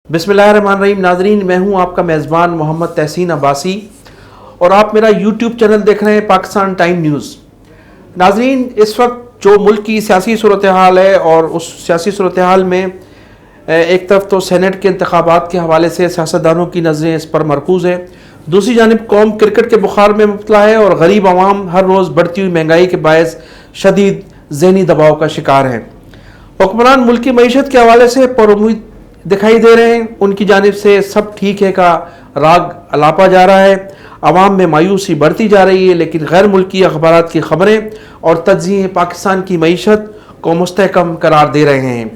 बिस्मिल्लाहिर्रहमानिर्रहीम। नाजरीन, मैं हूं आपका मेज़बान मोहम्मद तहसीन अब्बासी और आप मेरा यूट्यूब चैनल देख रहे हैं पाकिस्तान टाइम न्यूज़। नाजरीन, इस वक्त जो मुल्क की सियासी सूरत हाल है और उस सियासी सूरत हाल में एक तरफ तो सेनेट के इंतखाबात के हवाले से सियासतदानों की नज़रें इस पर मरकूज़ है, दूसरी जानिब कौम क्रिकेट के बुखार में मुब्तला है और गरीब आवाम हर रोज़ बढ़ती हुई महंगाई के बायस शदीद जहनी दबाव का शिकार है। हुक्मरान मुल्क की मईशत के हवाले से पुरुम्मीद दिखाई दे रहे हैं। उनकी जानिब से सब ठीक है का राग अलापा जा रहा है। अवाम में मायूसी बढ़ती जा रही है, लेकिन गैर मुल्की अखबारात की खबरें और तज्ज़िये पाकिस्तान की मईशत को मुस्तहकम करार दे रहे हैं।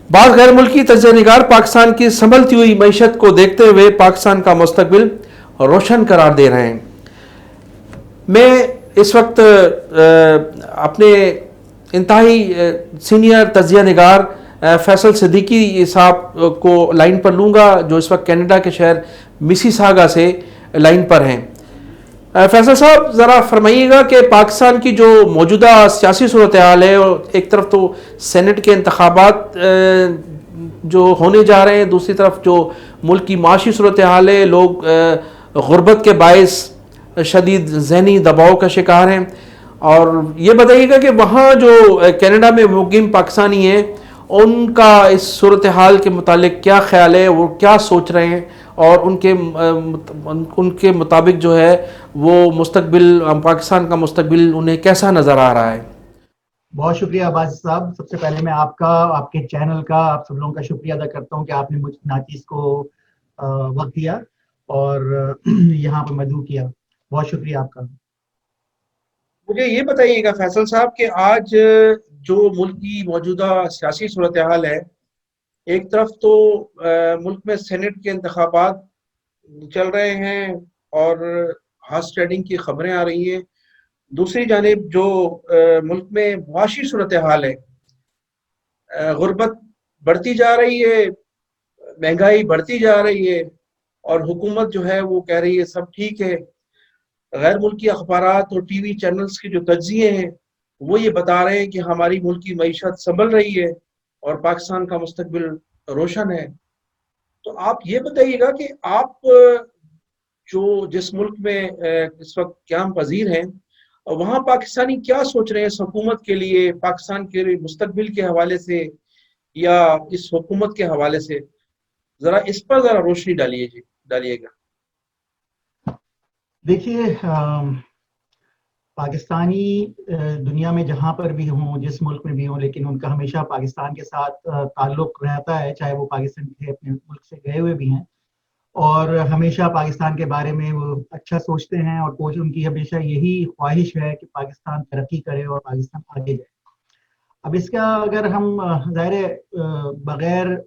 बाद गैर मुल्की तज्ज़िया निगार पाकिस्तान की संभलती हुई मईशत को देखते हुए पाकिस्तान का मुस्तकबिल रोशन करार दे रहे हैं। मैं इस वक्त अपने इंतहाई सीनियर तज्ज़िया निगार फैसल सिद्दीकी साहब को लाइन पर लूँगा, जो इस वक्त कनाडा के शहर मिसिसागा से लाइन पर हैं। फैसल साहब, ज़रा फरमाइएगा कि पाकिस्तान की जो मौजूदा सियासी सूरत हाल है, और एक तरफ तो सेनेट के इंतखाबात जो होने जा रहे हैं, दूसरी तरफ जो मुल्क की माशी सूरत हाल है, लोग गुर्बत के बायस शदीद जहनी दबाव का शिकार हैं। और ये बताइएगा कि वहाँ जो कनाडा में मुकीम पाकिस्तानी हैं, उनका इस सूरत हाल के मुतालिक क्या ख्याल है, वो क्या सोच रहे हैं, और उनके मुताबिक जो है वो मुस्तकबिल, पाकिस्तान का मुस्तकबिल उन्हें कैसा नज़र आ रहा है। बहुत शुक्रिया अब्बास साहब। सबसे पहले मैं आपका, आपके चैनल का, आप सब लोगों का शुक्रिया अदा करता हूं कि आपने मुझ नाचीज़ को वक्त दिया और यहाँ पर मदऊ किया। बहुत शुक्रिया आपका। मुझे ये बताइएगा फैसल साहब कि आज जो मुल्क की मौजूदा सियासी सूरत हाल है, एक तरफ तो मुल्क में सेनेट के इंतखाबात चल रहे हैं और हॉर्स ट्रेडिंग की खबरें आ रही हैं, दूसरी जानिब जो मुल्क में मुआशी सूरत हाल है, गुर्बत बढ़ती जा रही है, महंगाई बढ़ती जा रही है, और हुकूमत जो है वो कह रही है सब ठीक है। गैर मुल्की अखबारात और टीवी चैनल्स के जो तज्जिए हैं वो ये बता रहे हैं कि हमारी मुल्क की मईशत संभल रही है और पाकिस्तान का मुस्तकबिल रोशन है। तो आप ये बताइएगा कि आप जो जिस मुल्क में इस वक्त क़याम पजीर हैं, वहाँ पाकिस्तानी क्या सोच रहे हैं इस हुकूमत के लिए, पाकिस्तान के मुस्तकबिल के हवाले से या इस हुकूमत के हवाले से, ज़रा इस पर ज़रा रोशनी डालिएगा। देखिए, पाकिस्तानी दुनिया में जहाँ पर भी हों, जिस मुल्क में भी हों, लेकिन उनका हमेशा पाकिस्तान के साथ ताल्लुक़ रहता है, चाहे वो पाकिस्तान के अपने मुल्क से गए हुए भी हैं, और हमेशा पाकिस्तान के बारे में वो अच्छा सोचते हैं, और कोशिश उनकी हमेशा यही ख्वाहिश है कि पाकिस्तान तरक्की करे और पाकिस्तान आगे जाए। अब इसका अगर हम ज़ाहिर बगैर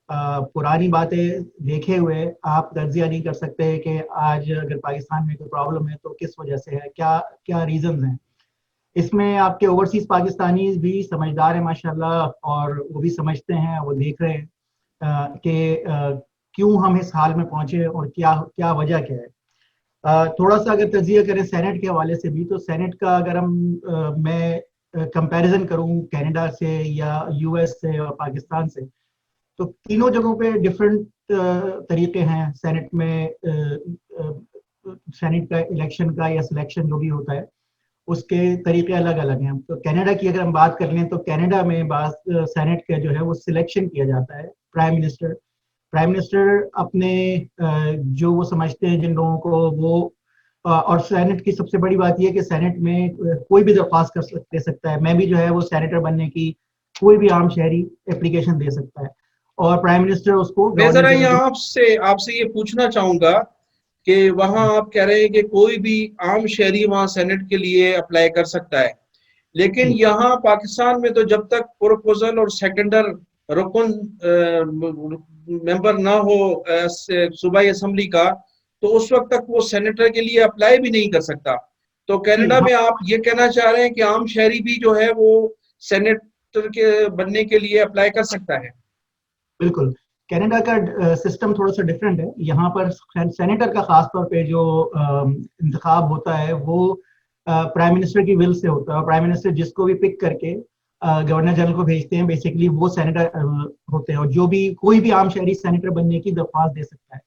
पुरानी बातें देखे हुए आप तज्जिया नहीं कर सकते कि आज अगर पाकिस्तान में कोई प्रॉब्लम है तो किस वजह से है, क्या क्या रीजंस हैं। इसमें आपके ओवरसीज पाकिस्तानी भी समझदार हैं माशाल्लाह, और वो भी समझते हैं, वो देख रहे हैं कि क्यों हम इस हाल में पहुंचे और क्या क्या वजह क्या है। थोड़ा सा अगर तज्जिया करें सेनेट के हवाले से भी, तो सेनेट का अगर मैं कंपैरिजन करूं कनाडा से या यूएस से और पाकिस्तान से, तो तीनों जगहों पे डिफरेंट तरीके हैं सेनेट में। सेनेट का इलेक्शन का या सिलेक्शन जो भी होता है, उसके तरीके अलग अलग हैं। तो कनाडा की अगर हम बात कर लें, तो कनाडा में सेनेट का जो है वो सिलेक्शन किया जाता है। प्राइम मिनिस्टर अपने जो वो समझते हैं, जिन लोगों को वो और सेनेट की सबसे बड़ी बात यह है कि सेनेट में कोई भी दरख्वास्त दे सकता है। मैं भी जो है वो सेनेटर बनने की, कोई भी आम शहरी एप्लीकेशन दे सकता है, और प्राइम मिनिस्टर उसको मैं जरा गवर्नर यहाँ आपसे ये पूछना चाहूंगा कि वहाँ आप कह रहे हैं कि कोई भी आम शहरी वहाँ सेनेट के लिए अप्लाई कर सकता है, लेकिन यहाँ पाकिस्तान में तो जब तक प्रोपोजल और सेकेंडर रुकन मेंबर ना हो सूबाई असम्बली का, तो उस वक्त तक वो सेनेटर के लिए अप्लाई भी नहीं कर सकता। तो कनाडा में आप ये कहना चाह रहे हैं कि आम शहरी भी जो है वो सेनेटर के बनने के लिए अप्लाई कर सकता है? बिल्कुल, कनाडा का सिस्टम थोड़ा सा डिफरेंट है। यहाँ पर सेनेटर का खास तौर पे जो इंतखाब होता है वो प्राइम मिनिस्टर की विल से होता है, और प्राइम मिनिस्टर जिसको भी पिक करके गवर्नर जनरल को भेजते हैं, बेसिकली वो सेनेटर होते हैं, और जो भी कोई भी आम शहरी सेनेटर बनने की दरख्वास्त दे सकता है।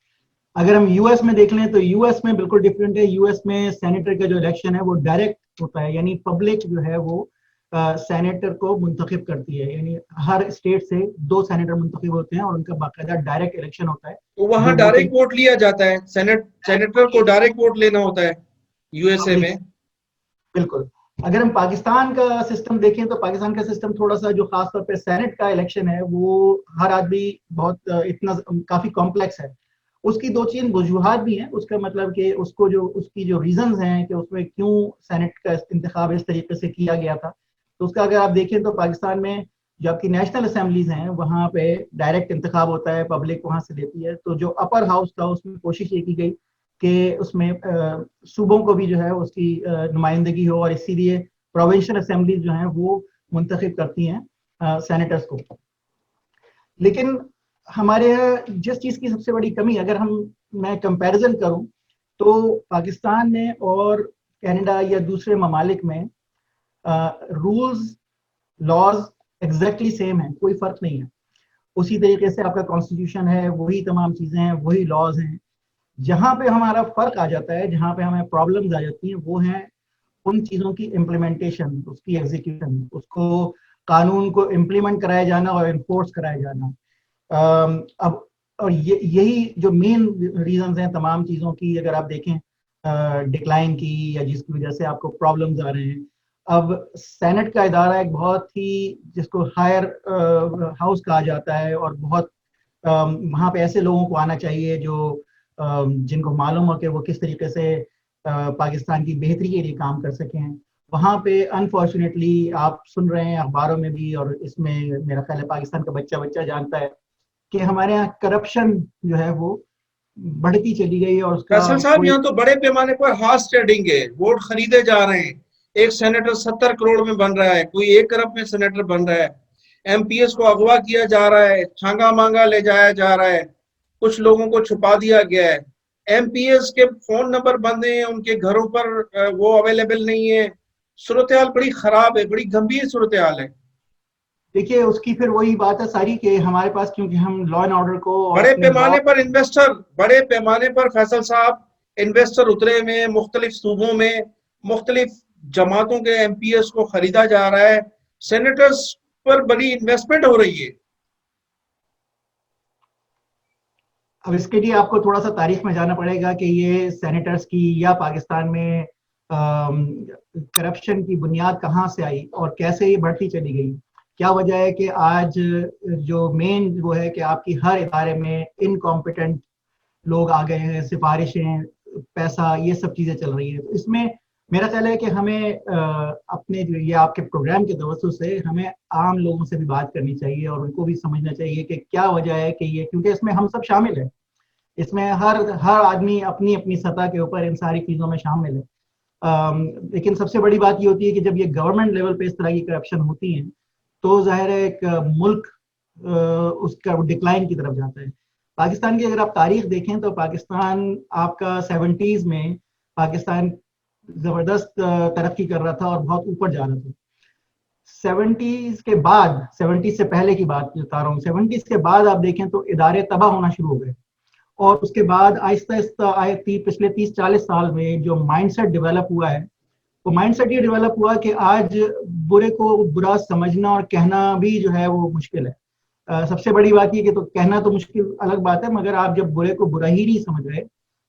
अगर हम यूएस में देख लें तो यूएस में बिल्कुल डिफरेंट है। यूएस में सेनेटर का जो इलेक्शन है वो डायरेक्ट होता है, यानी पब्लिक जो है वो सेनेटर को मुंतखब करती है, यानी हर स्टेट से 2 सेनेटर मुंतखब होते हैं और उनका बाकायदा डायरेक्ट इलेक्शन होता है। तो वहाँ डायरेक्ट वोट लिया जाता है, सेनेटर को डायरेक्ट वोट लेना होता है यूएसए में। बिल्कुल। अगर हम पाकिस्तान का सिस्टम देखें तो पाकिस्तान का सिस्टम थोड़ा सा, जो खासतौर पे सेनेट का इलेक्शन है वो हर आदमी बहुत इतना काफी कॉम्प्लेक्स है। उसकी 2-3 वजूहात भी हैं। उसका मतलब कि उसको जो उसकी जो रीजंस हैं कि उसमें क्यों सेनेट का इंतखाब इस तरीके से किया गया था, तो उसका अगर आप देखें तो पाकिस्तान में जो आपकी नेशनल असेंबलीज हैं वहाँ पे डायरेक्ट इंतखाब होता है, पब्लिक वहाँ से लेती है। तो जो अपर हाउस था उसमें कोशिश ये की गई कि उसमें सूबों को भी जो है उसकी नुमाइंदगी हो, और इसीलिए प्रोविंशियल असेंबलीज जो हैं वो मुंतखब करती हैं सेनेटर्स को। लेकिन हमारे यहाँ जिस चीज़ की सबसे बड़ी कमी, अगर मैं कंपैरिजन करूं तो पाकिस्तान में और कनाडा या दूसरे ममालिक में रूल्स लॉज एग्जैक्टली सेम है, कोई फर्क नहीं है। उसी तरीके से आपका कॉन्स्टिट्यूशन है, वही तमाम चीज़ें हैं, वही लॉज हैं। जहाँ पे हमारा फर्क आ जाता है, जहाँ पे हमें प्रॉब्लम्स आ जाती हैं, वो है उन चीज़ों की इम्प्लीमेंटेशन, उसकी एग्जीक्यूशन, उसको कानून को इम्प्लीमेंट कराया जाना और इन्फोर्स कराया जाना। अब और यही जो मेन रीजंस हैं तमाम चीज़ों की, अगर आप देखें डिक्लाइन की, या जिसकी वजह से आपको प्रॉब्लम्स आ रहे हैं। अब सेनेट का इदारा एक बहुत ही, जिसको हायर हाउस कहा जाता है, और बहुत वहाँ पे ऐसे लोगों को आना चाहिए जो जिनको मालूम हो कि वो किस तरीके से पाकिस्तान की बेहतरी के लिए काम कर सकें। वहाँ पे अनफॉर्चुनेटली आप सुन रहे हैं अखबारों में भी, और इसमें मेरा ख्याल है पाकिस्तान का बच्चा बच्चा जानता है कि हमारे यहाँ करप्शन जो है वो बढ़ती चली गई है। और उसका फैसल साहब, यहाँ तो बड़े पैमाने पर हॉर्स ट्रेडिंग है, वोट खरीदे जा रहे हैं। एक सेनेटर 70 करोड़ में बन रहा है, कोई 1 अरब में सेनेटर बन रहा है। एमपीएस को अगवा किया जा रहा है, छांगा मांगा ले जाया जा रहा है, कुछ लोगों को छुपा दिया गया है। एमपीएस के फोन नंबर बंद हैं, उनके घरों पर वो अवेलेबल नहीं है। सूरत हाल बड़ी खराब है, बड़ी गंभीर सूरत हाल है। देखिए, उसकी फिर वही बात है सारी कि हमारे पास, क्योंकि हम लॉ एंड ऑर्डर को और बड़े पैमाने पर इन्वेस्टर, बड़े पैमाने पर फैसल साहब इन्वेस्टर उतरे हुए हैं, मुख्तलिफ सूबों में मुख्तलिफ जमातों के एमपीएस को खरीदा जा रहा है, सेनेटर्स पर बड़ी इन्वेस्टमेंट हो रही है। अब इसके लिए आपको थोड़ा सा तारीख में जाना पड़ेगा कि ये सेनेटर्स की या पाकिस्तान में करप्शन की बुनियाद कहाँ से आई और कैसे ये बढ़ती चली गई। क्या वजह है कि आज जो मेन वो है कि आपकी हर इदारे में इनकॉम्पिटेंट लोग आ गए हैं, सिफारिशें, पैसा, ये सब चीज़ें चल रही है। तो इसमें मेरा ख्याल है कि हमें अपने जो ये आपके प्रोग्राम के तवज्जो से हमें आम लोगों से भी बात करनी चाहिए और उनको भी समझना चाहिए कि क्या वजह है कि ये, क्योंकि इसमें हम सब शामिल हैं, इसमें हर आदमी अपनी अपनी सतह के ऊपर इन सारी चीज़ों में शामिल है। लेकिन सबसे बड़ी बात ये होती है कि जब ये गवर्नमेंट लेवल पे इस तरह की करप्शन होती है तो जाहिर है एक मुल्क उसका डिक्लाइन की तरफ जाता है। पाकिस्तान की अगर आप तारीख देखें तो पाकिस्तान आपका 70s में पाकिस्तान जबरदस्त तरक्की कर रहा था और बहुत ऊपर जा रहा था। 70s के बाद, 70s से पहले की बात बता रहा हूँ, 70s के बाद आप देखें तो इदारे तबाह होना शुरू हो गए, और उसके बाद आहिस्ता आहिस्ता पिछले 30-40 साल में जो माइंडसेट डेवलप हुआ है, वो माइंडसेट ये डेवलप हुआ कि आज बुरे को बुरा समझना और कहना भी जो है वो मुश्किल है। सबसे बड़ी बात ये कि तो कहना तो मुश्किल अलग बात है, मगर आप जब बुरे को बुरा ही नहीं समझ रहे,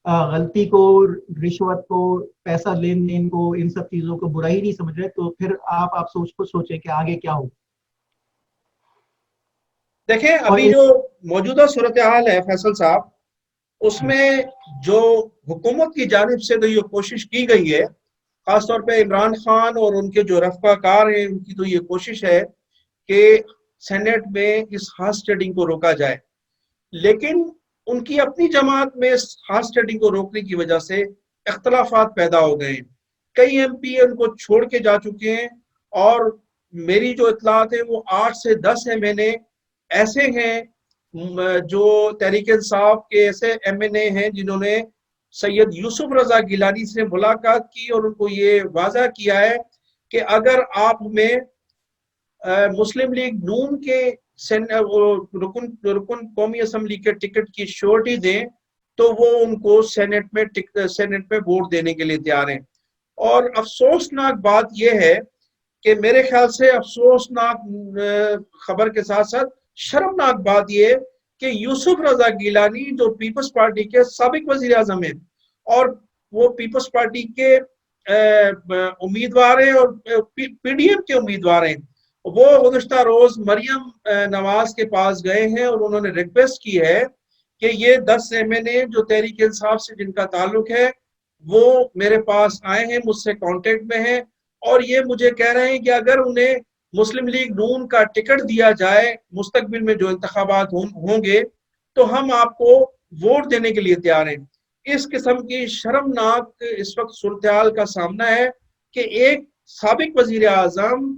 गलती को, रिश्वत को, पैसा लेन देन को, इन सब चीजों को बुरा ही नहीं समझ रहे, तो फिर आप सोचें कि आगे क्या हो। देखें, अभी जो मौजूदा सूरत हाल है फैसल साहब, उसमें जो हुकूमत की जानिब से तो ये कोशिश की गई है, खासतौर पे इमरान खान और उनके जो रफ़ाकार हैं, उनकी तो ये कोशिश है कि सेनेट में इस हॉर्स ट्रेडिंग को रोका जाए। लेकिन उनकी अपनी जमात में इस हॉर्स ट्रेडिंग को रोकने की वजह से इख्तलाफात पैदा हो गए हैं। कई एमपी उनको छोड़ के जा चुके हैं, और मेरी जो इतलात है वो 8 से 10 एमएनए ऐसे हैं जो तहरीक इंसाफ के ऐसे एमएनए हैं जिन्होंने सैयद यूसुफ रजा गिलानी से मुलाकात की और उनको ये वाजा किया है कि अगर आप हमें मुस्लिम लीग नून के रुकन कौमी असम्बली के टिकट की श्योरिटी दें तो वो उनको सेनेट में वोट देने के लिए तैयार हैं। और अफसोसनाक बात यह है कि मेरे ख्याल से अफसोसनाक खबर के साथ साथ शर्मनाक बात यह है कि यूसुफ रजा गिलानी जो पीपल्स पार्टी के साबिक वजीर आजम हैं और वो पीपल्स पार्टी के उम्मीदवार हैं और पीडीएम के उम्मीदवार हैं, वो गुज़श्ता रोज मरियम नवाज के पास गए हैं और उन्होंने रिक्वेस्ट की है कि ये 10 एमएनए जो तहरीक इंसाफ से जिनका ताल्लुक है वो मेरे पास आए हैं, मुझसे कांटेक्ट में हैं और ये मुझे कह रहे हैं कि अगर उन्हें मुस्लिम लीग नून का टिकट दिया जाए मुस्तकबिल में जो इंतखाबात होंगे तो हम आपको वोट देने के लिए तैयार हैं। इस किस्म की शर्मनाक इस वक्त सूरत-ए-हाल का सामना है कि एक साबिक वजीर आजम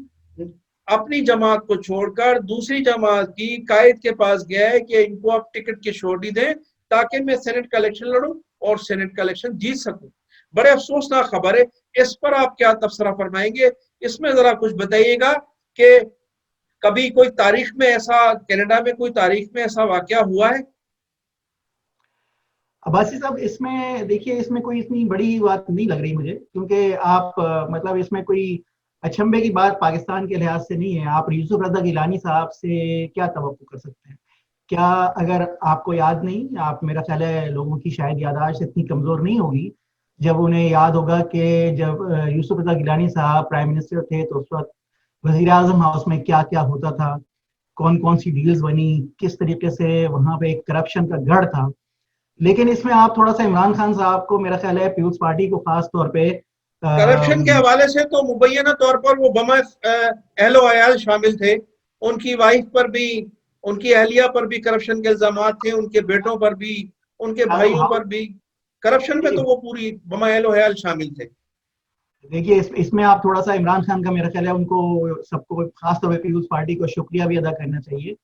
अपनी जमात को छोड़कर दूसरी जमात की कायद के पास गया है कि इनको आप टिकट की श्योरिटी दें ताकि मैं सेनेट का इलेक्शन लड़ूं और सेनेट का इलेक्शन जीत सकूं। बड़े अफसोसनाक खबर है, इस पर आप क्या तबसरा फरमाएंगे? इसमें जरा कुछ बताइएगा कि कभी कोई तारीख में ऐसा, कनाडा में कोई तारीख में ऐसा वाकया हुआ है? अब्बासी साहब, इसमें देखिए, इसमें कोई इतनी बड़ी बात नहीं लग रही मुझे, क्योंकि आप मतलब इसमें कोई अचंभे की बात पाकिस्तान के लिहाज से नहीं है। आप यूसुफ रजा गिलानी साहब से क्या तवक्कुह कर सकते हैं? क्या अगर आपको याद नहीं, आप, मेरा ख्याल है लोगों की शायद याददाश्त इतनी कमजोर नहीं होगी, जब उन्हें याद होगा कि जब यूसुफ रजा गिलानी साहब प्राइम मिनिस्टर थे तो उस वक्त वजीर आजम हाउस में क्या क्या होता था, कौन कौन सी डील्स बनी, किस तरीके से वहां पे एक करप्शन का गढ़ था। लेकिन इसमें आप थोड़ा सा इमरान खान साहब को, मेरा ख्याल है पीपुल्स पार्टी को खास तौर पे करप्शन के हवाले से तो मुबैना तौर पर वो बमा अहलो अयाल शामिल थे, उनकी वाइफ पर भी, उनकी अहलिया पर भी करप्शन के इल्जाम थे, उनके बेटों पर भी, उनके भाइयों पर भी करप्शन में तो वो पूरी बमा अहलो अयाल शामिल थे। देखिए, इसमें आप थोड़ा सा इमरान खान का, मेरा ख्याल है उनको, सबको खास तौर पे पीपुल्स पार्टी को शुक्रिया भी अदा करना चाहिए,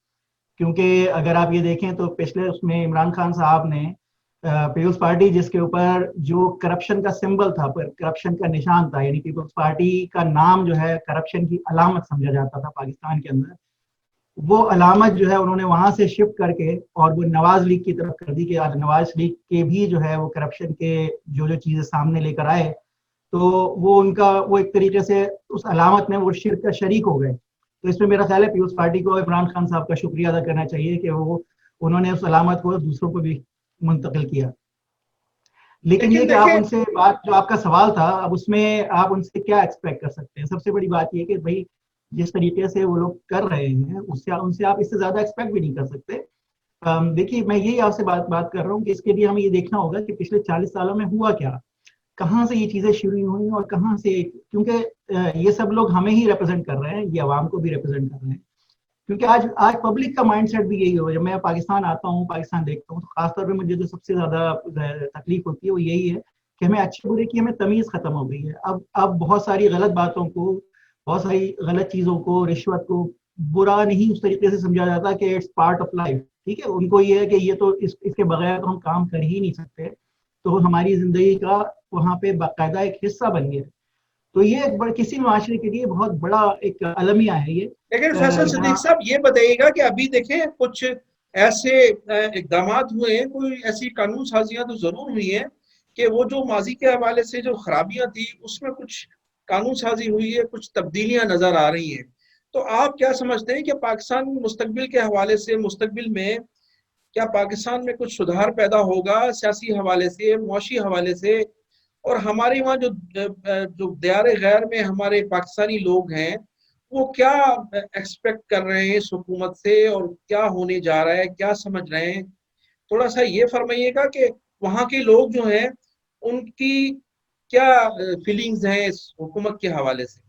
क्योंकि अगर आप ये देखें तो पिछले उसमें इमरान खान साहब ने पीपुल्स पार्टी, जिसके ऊपर जो करप्शन का सिंबल था, करप्शन का निशान था, यानी पीपुल्स पार्टी का नाम जो है करप्शन की अलामत समझा जाता था पाकिस्तान के अंदर, वो अलामत जो है उन्होंने वहां से शिफ्ट करके और वो नवाज लीग की तरफ कर दी कि नवाज लीग के भी जो है वो करप्शन के जो जो चीजें सामने लेकर आए, तो वो उनका, वो एक तरीके से उस अलामत में वो शिरक का शरीक हो गए। तो इसमें मेरा ख्याल है पीपुल्स पार्टी को इमरान खान साहब का शुक्रिया अदा करना चाहिए कि वो, उन्होंने उस अलामत को दूसरों को भी मुंतकिल किया। लेकिन ये कि आप उनसे बात, जो आपका सवाल था, अब उसमें आप उनसे क्या एक्सपेक्ट कर सकते हैं? सबसे बड़ी बात ये कि भाई जिस तरीके से वो लोग कर रहे हैं उससे, उनसे आप इससे ज्यादा एक्सपेक्ट भी नहीं कर सकते। देखिए, मैं यही आपसे बात कर रहा हूँ कि इसके लिए हमें ये देखना होगा कि पिछले 40 सालों में हुआ क्या, कहाँ से ये चीजें शुरू हुई और कहाँ से, क्योंकि ये सब लोग हमें ही रिप्रेजेंट कर रहे हैं, ये आवाम को भी रिप्रेजेंट कर रहे हैं, क्योंकि आज पब्लिक का माइंडसेट भी यही होगा। जब मैं पाकिस्तान आता हूँ, पाकिस्तान देखता हूँ, तो खासतौर पे मुझे जो सबसे ज्यादा तकलीफ होती है वो यही है कि हमें अच्छे बुरे की हमें तमीज खत्म हो गई है। अब बहुत सारी गलत बातों को, बहुत सारी गलत चीजों को, रिश्वत को बुरा नहीं उस तरीके से समझा जाता कि इट्स पार्ट ऑफ लाइफ। ठीक है, उनको ये है कि ये तो इसके बगैर तो हम काम कर ही नहीं सकते, तो हमारी जिंदगी का वहाँ पे बाकायदा एक हिस्सा बन गया। तो ये किसी माशरे के लिए बहुत बड़ा एक अलमिया है ये। लेकिन फैसल सिद्दीक साहब, ये बताइएगा कि अभी देखें कुछ ऐसे इकदाम हुए हैं, कोई ऐसी कानून साजियां तो जरूर हुई हैं कि वो जो माजी के हवाले से जो खराबियां थी उसमें कुछ कानून साजी हुई है, कुछ तब्दीलियां नजर आ रही हैं। तो आप क्या समझते हैं कि पाकिस्तान मुस्तकबिल के हवाले से, मुस्तकबिल में क्या पाकिस्तान में कुछ सुधार पैदा होगा सियासी हवाले से, मुआशी हवाले से? और हमारे वहाँ जो दियारे गैर में हमारे पाकिस्तानी लोग हैं वो क्या एक्सपेक्ट कर रहे हैं इस हुकूमत से और क्या होने जा रहा है, क्या समझ रहे हैं? थोड़ा सा ये फरमाइएगा कि वहाँ के लोग जो हैं उनकी क्या फीलिंग्स हैं इस हुकूमत के हवाले से।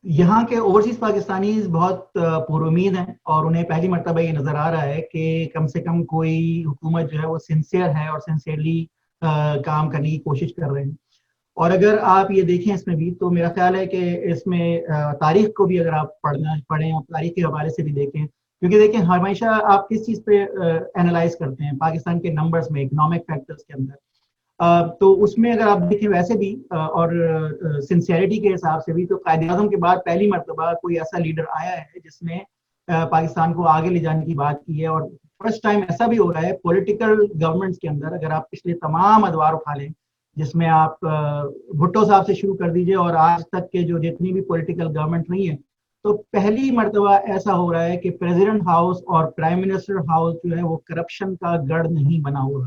यहाँ के ओवरसीज पाकिस्तानी बहुत पुरुमीद हैं और उन्हें पहली मर्तबा ये नजर आ रहा है कि कम से कम कोई हुकूमत जो है वो सिंसियर है और सिंसियरली काम करने की कोशिश कर रहे हैं। और अगर आप ये देखें इसमें भी, तो मेरा ख्याल है कि इसमें तारीख को भी अगर आप पढ़ें और तारीख के हवाले से भी देखें, क्योंकि देखें हमेशा आप किस चीज़ पे एनालाइज करते हैं पाकिस्तान के नंबर्स में, इकोनॉमिक फैक्टर्स के अंदर। تو اس میں اگر آپ دیکھیں ویسے بھی اور سنسیئرٹی کے حساب سے بھی تو قائد اعظم کے بعد پہلی مرتبہ کوئی ایسا لیڈر آیا ہے جس نے پاکستان کو آگے لے جانے کی بات کی ہے. اور فرسٹ ٹائم ایسا بھی ہو رہا ہے پولیٹیکل گورنمنٹس کے اندر, اگر آپ پچھلے تمام ادوار اٹھا لیں جس میں آپ بھٹو صاحب سے شروع کر دیجئے اور آج تک کے جو جتنی بھی پولیٹیکل گورنمنٹ رہی ہیں, تو پہلی مرتبہ ایسا ہو رہا ہے کہ پریزیڈنٹ ہاؤس اور پرائم منسٹر ہاؤس جو ہے وہ کرپشن کا گڑھ نہیں بنا ہوا.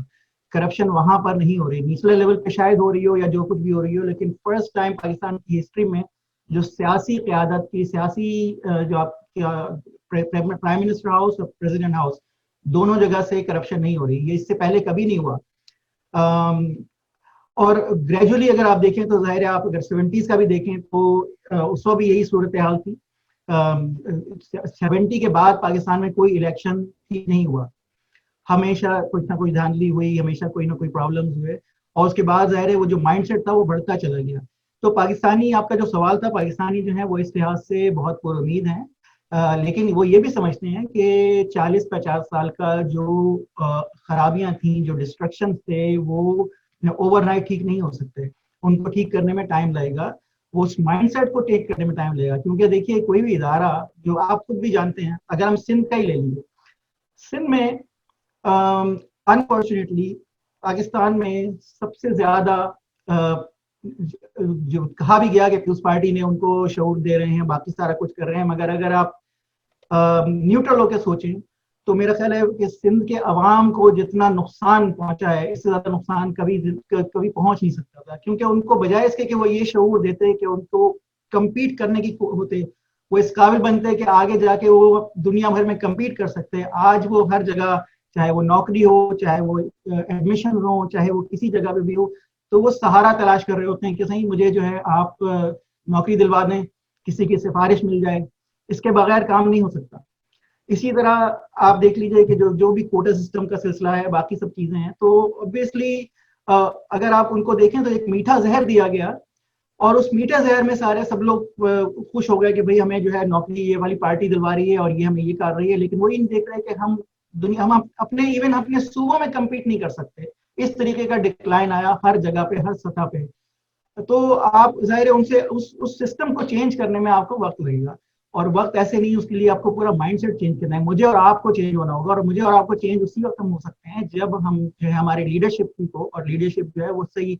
کرپشن وہاں پر نہیں ہو رہی, نچلے لیول پہ شاید ہو رہی ہو یا جو کچھ بھی ہو رہی ہو, لیکن فرسٹ ٹائم پاکستان کی ہسٹری میں جو سیاسی قیادت کی سیاسی جو آپ پرائم منسٹر ہاؤس اور پریزیڈنٹ ہاؤس دونوں جگہ سے کرپشن نہیں ہو رہی. یہ اس سے پہلے کبھی نہیں ہوا. اور گریجولی اگر آپ دیکھیں تو ظاہر ہے آپ اگر 70s کا بھی دیکھیں تو اس وقت بھی یہی صورتحال تھی. 70 کے بعد پاکستان میں کوئی الیکشن ٹھیک نہیں ہوا, ہمیشہ کچھ نہ کوئی دھاندلی ہوئی, ہمیشہ کوئی نہ کوئی پرابلمز ہوئے, اور اس کے بعد ظاہر ہے وہ جو مائنڈ سیٹ تھا وہ بڑھتا چلا گیا. تو پاکستانی, آپ کا جو سوال تھا, پاکستانی جو ہیں وہ اس لحاظ سے بہت پر امید ہیں, لیکن وہ یہ بھی سمجھتے ہیں کہ 40-50 سال کا جو خرابیاں تھیں, جو ڈسٹرکشن تھے, وہ اوور نائٹ ٹھیک نہیں ہو سکتے. ان کو ٹھیک کرنے میں ٹائم لگے گا, وہ اس مائنڈ سیٹ کو ٹھیک کرنے میں ٹائم لگے گا. کیونکہ دیکھیے کوئی بھی ادارہ, جو آپ خود بھی جانتے ہیں, اگر ہم سندھ کا ہی لے لیں, سندھ میں انفارچونیٹلی پاکستان میں سب سے زیادہ جو کہا بھی گیا کہ پیپلز پارٹی نے ان کو شعور دے رہے ہیں, باقی سارا کچھ کر رہے ہیں, مگر اگر آپ نیوٹرل ہو کے سوچیں تو میرا خیال ہے کہ سندھ کے عوام کو جتنا نقصان پہنچا ہے, اس سے زیادہ نقصان کبھی پہنچ نہیں سکتا تھا. کیونکہ ان کو بجائے اس کے کہ وہ یہ شعور دیتے کہ ان کو کمپیٹ کرنے کی ہوتے, وہ اس قابل بنتے کہ آگے جا کے وہ دنیا بھر میں کمپیٹ کر سکتے. آج وہ ہر جگہ, چاہے وہ نوکری ہو, چاہے وہ ایڈمیشن ہو, چاہے وہ کسی جگہ پہ بھی ہو, تو وہ سہارا تلاش کر رہے ہوتے ہیں کہ صحیح مجھے جو ہے آپ نوکری دلوا دیں, کسی کی سفارش مل جائے, اس کے بغیر کام نہیں ہو سکتا. اسی طرح آپ دیکھ لیجئے کہ جو بھی کوٹا سسٹم کا سلسلہ ہے, باقی سب چیزیں ہیں, تو obviously اگر آپ ان کو دیکھیں تو ایک میٹھا زہر دیا گیا, اور اس میٹھے زہر میں سب لوگ خوش ہو گئے کہ بھئی ہمیں جو ہے نوکری یہ والی پارٹی دلوا رہی ہے اور یہ ہمیں یہ کر رہی ہے, لیکن وہ یہ نہیں دیکھ رہے کہ ہم اپنے صوبوں میں کمپیٹ نہیں کر سکتے. اس طریقے کا ڈکلائن آیا ہر جگہ پہ, ہر سطح پہ. تو آپ ظاہر ہے ان سے اس سسٹم کو چینج کرنے میں آپ کو وقت لگے گا, اور وقت ایسے نہیں, اس کے لیے آپ کو پورا مائنڈ سیٹ چینج کرنا ہے. مجھے اور آپ کو چینج ہونا ہوگا, اور مجھے اور آپ کو چینج اسی وقت ہم ہو سکتے ہیں جب ہم جو ہے ہمارے لیڈرشپ کو, اور لیڈرشپ جو ہے وہ صحیح.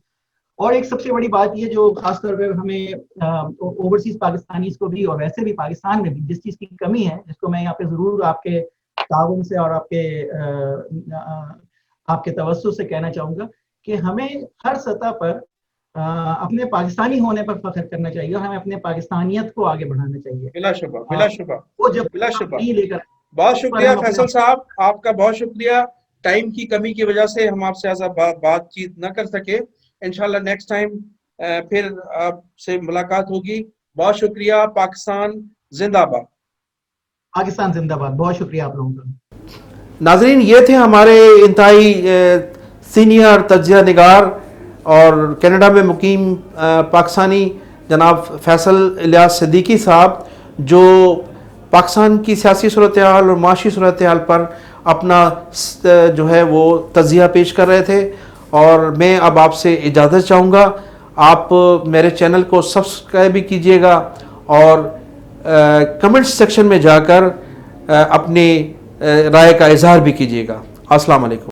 اور ایک سب سے بڑی بات یہ جو خاص طور پہ ہمیں اوورسیز پاکستانیز کو بھی اور ویسے بھی پاکستان میں بھی جس چیز کی کمی ہے, جس کو میں یہاں پہ ضرور آپ کے تعاون سے اور آپ کے توسط سے کہنا چاہوں گا کہ ہمیں ہر سطح پر اپنے پاکستانی ہونے پر فخر کرنا چاہیے, اور ہمیں اپنے پاکستانیت کو آگے بڑھانا چاہیے. بلا شبہ, بلا شبہ, وہ جب بلا شبہ. نہیں لے کر, بہت شکریہ فیصل صاحب, آپ کا بہت شکریہ. ٹائم کی کمی کی وجہ سے ہم آپ سے ایسا بات چیت نہ کر سکے. انشاءاللہ نیکسٹ ٹائم پھر آپ سے ملاقات ہوگی. بہت شکریہ. پاکستان زندہ باد. پاکستان زندہ باد. بہت شکریہ آپ لوگوں کا. ناظرین, یہ تھے ہمارے انتہائی سینئر تجزیہ نگار اور کینیڈا میں مقیم پاکستانی جناب فیصل الیاس صدیقی صاحب, جو پاکستان کی سیاسی صورتحال اور معاشی صورتحال پر اپنا جو ہے وہ تجزیہ پیش کر رہے تھے. اور میں اب آپ سے اجازت چاہوں گا. آپ میرے چینل کو سبسکرائب بھی کیجیے گا, اور کمنٹ سیکشن میں جا کر اپنی رائے کا اظہار بھی کیجیے گا. السلام علیکم.